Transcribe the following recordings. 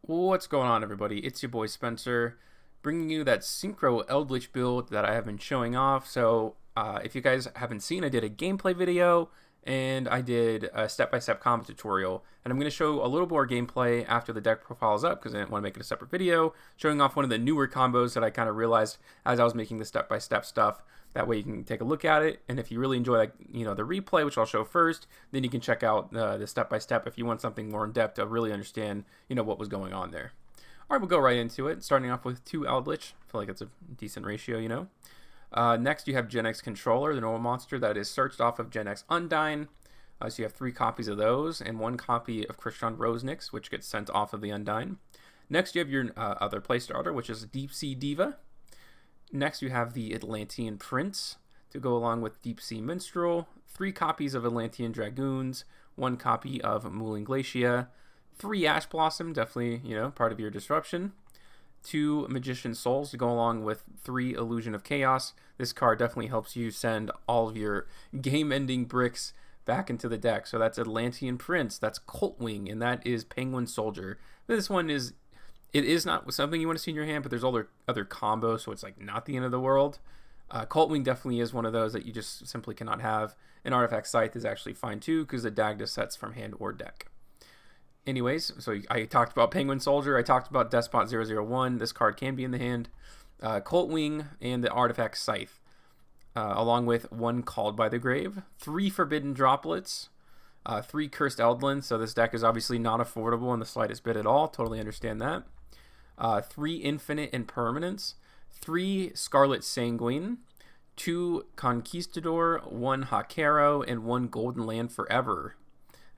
What's going on, everybody? It's your boy Spencer, bringing you that Synchro Eldlich build that I have been showing off. So, if you guys haven't seen, I did a gameplay video and I did a step-by-step combo tutorial. And I'm going to show a little more gameplay after the deck profile is up because I didn't want to make it a separate video, showing off one of the newer combos that I kind of realized as I was making the step-by-step stuff. That way you can take a look at it, and if you really enjoy, like, the replay, which I'll show first, then you can check out the step-by-step if you want something more in depth to really understand, what was going on there. All right, we'll go right into it, starting off with 2 Eldlich. I feel like it's a decent ratio, Next, you have Gen X Controller, the normal monster that is searched off of Gen X Undyne. So you have 3 copies of those, and 1 copy of Christian Rosenix, which gets sent off of the Undyne. Next, you have your other play starter, which is Deep Sea Diva. Next, you have the Atlantean Prince to go along with Deep Sea Minstrel, 3 copies of Atlantean Dragoons, 1 copy of Mooling Glacia, 3 Ash Blossom, definitely, part of your disruption, 2 Magician Souls to go along with 3 Illusion of Chaos. This card definitely helps you send all of your game-ending bricks back into the deck. So that's Atlantean Prince, that's Colt Wing, and that is Penguin Soldier. This one is... It is not something you want to see in your hand, but there's other combos, so it's like not the end of the world. Colt Wing definitely is one of those that you just simply cannot have. And Artifact Scythe is actually fine too, because the Dagda sets from hand or deck. Anyways, so I talked about Penguin Soldier, I talked about Despot 001. This card can be in the hand. Colt Wing and the Artifact Scythe, along with 1 Called by the Grave, 3 Forbidden Droplets, 3 Cursed Eldlin. So this deck is obviously not affordable in the slightest bit at all. Totally understand that. 3 Infinite Impermanence, 3 Scarlet Sanguine, 2 Conquistador, 1 Hakero, and 1 Golden Land Forever!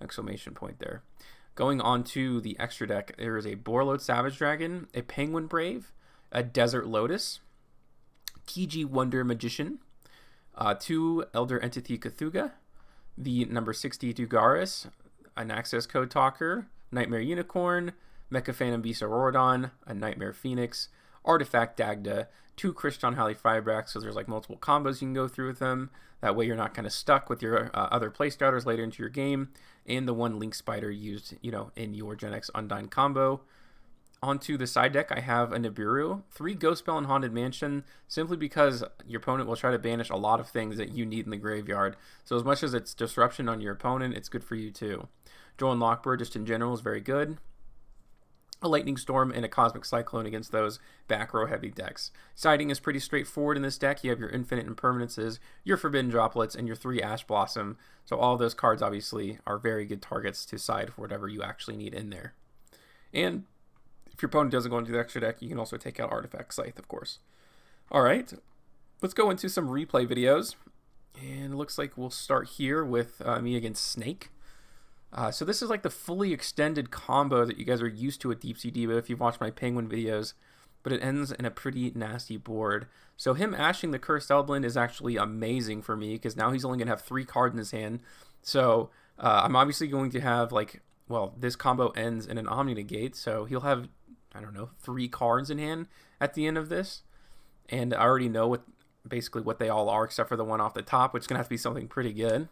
Exclamation point there. Going on to the extra deck, there is a Borreload Savage Dragon, a Penguin Brave, a Desert Lotus, Kiji Wonder Magician, 2 Elder Entity Cthulhu, the number 60 Dugaris, an Access Code Talker, Nightmare Unicorn, Mecha Phantom Beast Auroradon, a Nightmare Phoenix, Artifact Dagda, 2 Christian Halley Firebrax, so there's like multiple combos you can go through with them. That way you're not kind of stuck with your other play starters later into your game, and the 1 Link Spider used, in your Gen X Undyne combo. Onto the side deck, I have a Nibiru, 3 Ghost Spell and Haunted Mansion, simply because your opponent will try to banish a lot of things that you need in the graveyard. So as much as it's disruption on your opponent, it's good for you too. Droll and Lockbird, just in general, is very good. A Lightning Storm and a Cosmic Cyclone against those back row heavy decks. Siding is pretty straightforward in this deck. You have your Infinite Impermanences, your Forbidden Droplets, and your 3 Ash Blossom. So all of those cards obviously are very good targets to side for whatever you actually need in there. And if your opponent doesn't go into the extra deck, you can also take out Artifact Scythe, of course. Alright, let's go into some replay videos. And it looks like we'll start here with me against Snake. So this is like the fully extended combo that you guys are used to at Deep Sea Diva if you've watched my Penguin videos, but it ends in a pretty nasty board. So him ashing the Cursed Eldlin is actually amazing for me, because now he's only going to have 3 cards in his hand. So I'm obviously going to have, this combo ends in an Omni Negate, so he'll have, 3 cards in hand at the end of this. And I already know basically what they all are, except for the one off the top, which is going to have to be something pretty good.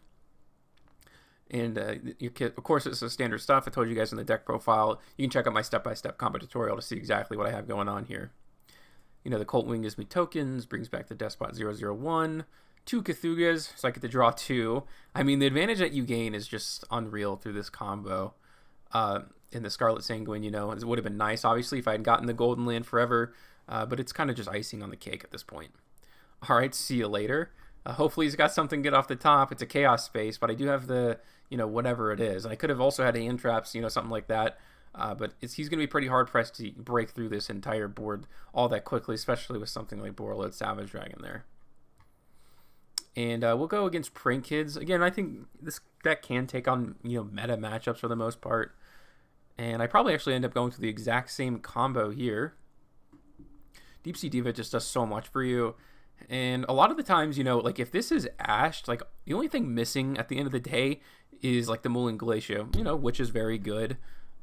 And of course, it's the standard stuff. I told you guys in the deck profile. You can check out my step-by-step combo tutorial to see exactly what I have going on here. The Colt Wing gives me tokens, brings back the Despot 001, 2 Cthulhu's, so I get to draw 2. I mean, the advantage that you gain is just unreal through this combo. In the Scarlet Sanguine, it would have been nice, obviously, if I had gotten the Golden Land Forever, but it's kind of just icing on the cake at this point. All right, see you later. Hopefully he's got something good off the top. It's a Chaos Space, but I do have the, whatever it is. And I could have also had hand traps, something like that. But he's going to be pretty hard-pressed to break through this entire board all that quickly, especially with something like Borreload Savage Dragon there. And we'll go against Prank Kids. Again, I think this deck can take on, meta matchups for the most part. And I probably actually end up going to the exact same combo here. Deep Sea Diva just does so much for you. And a lot of the times, if this is ashed, the only thing missing at the end of the day is the Mooling Glacia, which is very good.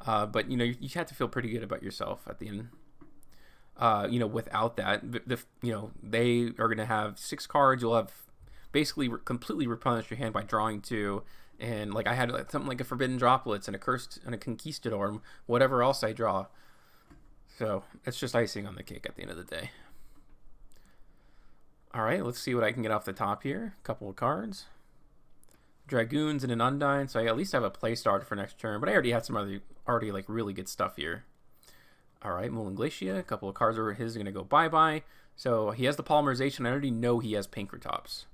But, you have to feel pretty good about yourself at the end. Without that, they are going to have 6 cards. You'll have basically completely replenished your hand by drawing 2. And I had something like a Forbidden Droplets and a Cursed and a Conquistador, and whatever else I draw. So it's just icing on the cake at the end of the day. Alright, let's see what I can get off the top here. A couple of cards. Dragoons and an Undyne, so I at least have a play started for next turn, but I already had some already like really good stuff here. Alright, Moulin Glacier, a couple of cards over his are going to go bye-bye. So he has the polymerization. I already know he has Pinkertops.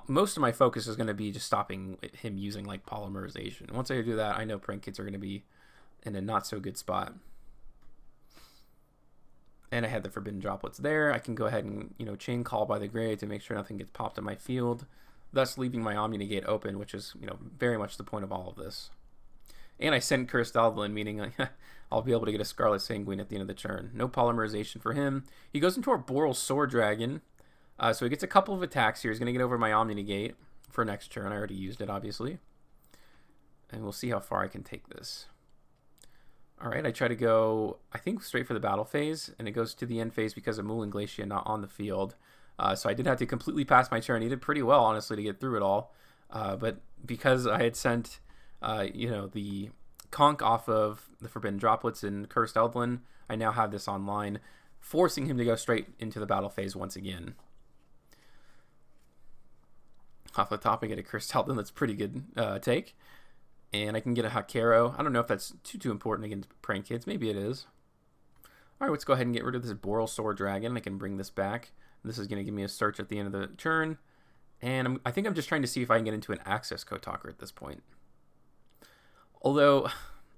Most of my focus is going to be just stopping him using like polymerization. Once I do that, I know prank kids are going to be in a not so good spot. And I had the Forbidden Droplets there. I can go ahead and, you know, chain call by the grave to make sure nothing gets popped in my field, thus leaving my Omni Negate open, which is, you know, very much the point of all of this. And I send Cursed Eldlich, meaning I'll be able to get a Scarlet Sanguine at the end of the turn. No polymerization for him. He goes into our Boral Sword Dragon. So he gets a couple of attacks here. He's going to get over my Omni Negate for next turn. I already used it, obviously. And we'll see how far I can take this. Alright, I try to go, I think, straight for the battle phase. And it goes to the end phase because of Moulin Glacier not on the field. So I did have to completely pass my turn. He did pretty well, honestly, to get through it all. But because I had sent, you know, the conch off of the Forbidden Droplets and Cursed Eldlich, I now have this online, forcing him to go straight into the battle phase once again. Off the top, I get a Cursed Eldlich. That's pretty good take. And I can get a Hakero. I don't know if that's too important against prank kids. Maybe it is. All right, let's go ahead and get rid of this Boral Sword Dragon. I can bring this back. This is going to give me a search at the end of the turn. And I think I'm just trying to see if I can get into an Access Kotaker at this point. Although,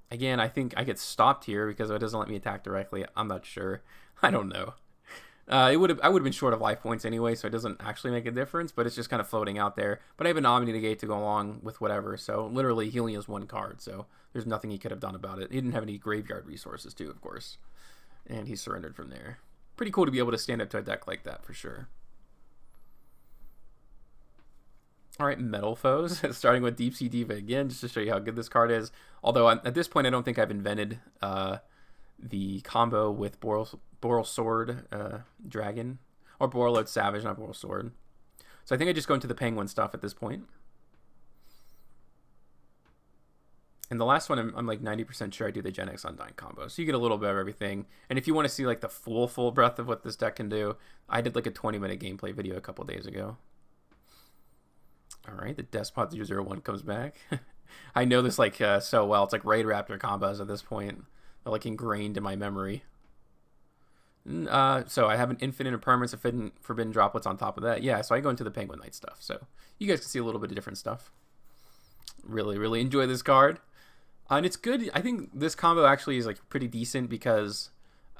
again, I think I get stopped here because it doesn't let me attack directly. I'm not sure. I don't know. I would have been short of life points anyway, so it doesn't actually make a difference, but it's just kind of floating out there. But I have an Omni Negate to go along with whatever, so literally he only has one card, so there's nothing he could have done about it. He didn't have any graveyard resources too, of course. And he surrendered from there. Pretty cool to be able to stand up to a deck like that, for sure. Alright, Metal Foes, starting with Deep Sea Diva again, just to show you how good this card is. Although, at this point, I don't think I've invented the combo with Boral Sword Dragon, or Borreload Savage, not Boral Sword. So I think I just go into the Penguin stuff at this point. And the last one, I'm like 90% sure I do the Gen X Undyne combo. So you get a little bit of everything. And if you want to see like the full breadth of what this deck can do, I did like a 20-minute gameplay video a couple days ago. Alright, the Despot 001 comes back. I know this like so well. It's like Raid Raptor combos at this point. They're like ingrained in my memory. So I have an Infinite Impermanence of Forbidden Droplets on top of that. Yeah, so I go into the Penguin Knight stuff. So you guys can see a little bit of different stuff. Really enjoy this card. And it's good. I think this combo actually is like pretty decent because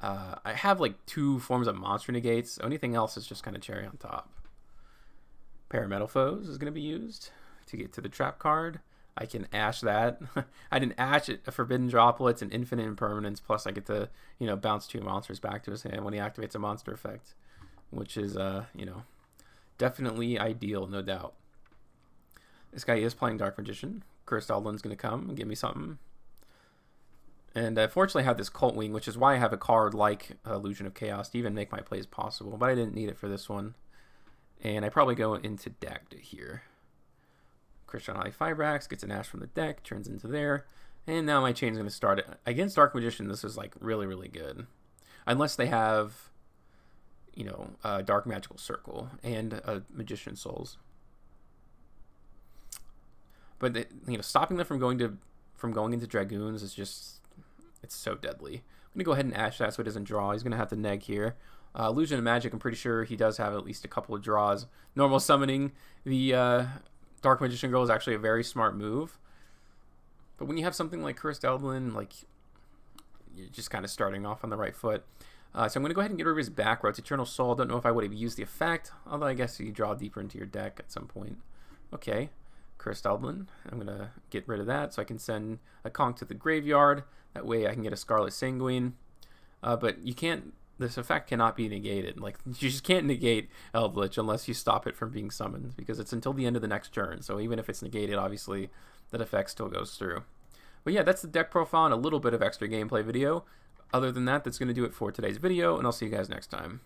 I have like 2 forms of monster negates. Anything else is just kind of cherry on top. Parametal Foes is going to be used to get to the trap card. I can ash that. I didn't ash it, a Forbidden Droplets and Infinite Impermanence, plus I get to, you know, bounce 2 monsters back to his hand when he activates a monster effect, which is, you know, definitely ideal, no doubt. This guy is playing Dark Magician. Cursed Eldlich's going to come and give me something. And fortunately I have this Cult Wing, which is why I have a card like Illusion of Chaos to even make my plays possible, but I didn't need it for this one. And I probably go into Dagda here. Christian Holly Fibrax gets an Ash from the deck, turns into there. And now my chain's going to start. Against Dark Magician, this is like really good. Unless they have, you know, a Dark Magical Circle and a Magician Souls. But they, you know, stopping them from going into Dragoons is just, it's so deadly. I'm going to go ahead and Ash that so he doesn't draw. He's going to have to neg here. Illusion of Magic, I'm pretty sure he does have at least a couple of draws. Normal summoning the Dark Magician Girl is actually a very smart move. But when you have something like Cursed Eldlich, like, you're just kind of starting off on the right foot. So I'm going to go ahead and get rid of his back row. It's Eternal Soul. Don't know if I would have used the effect, although I guess you draw deeper into your deck at some point. Okay, Cursed Eldlich. I'm going to get rid of that so I can send a conch to the graveyard. That way I can get a Scarlet Sanguine. But you can't... This effect cannot be negated. Like, you just can't negate Eldlich unless you stop it from being summoned, because it's until the end of the next turn. So even if it's negated, obviously, that effect still goes through. But yeah, that's the deck profile and a little bit of extra gameplay video. Other than that, that's going to do it for today's video, and I'll see you guys next time.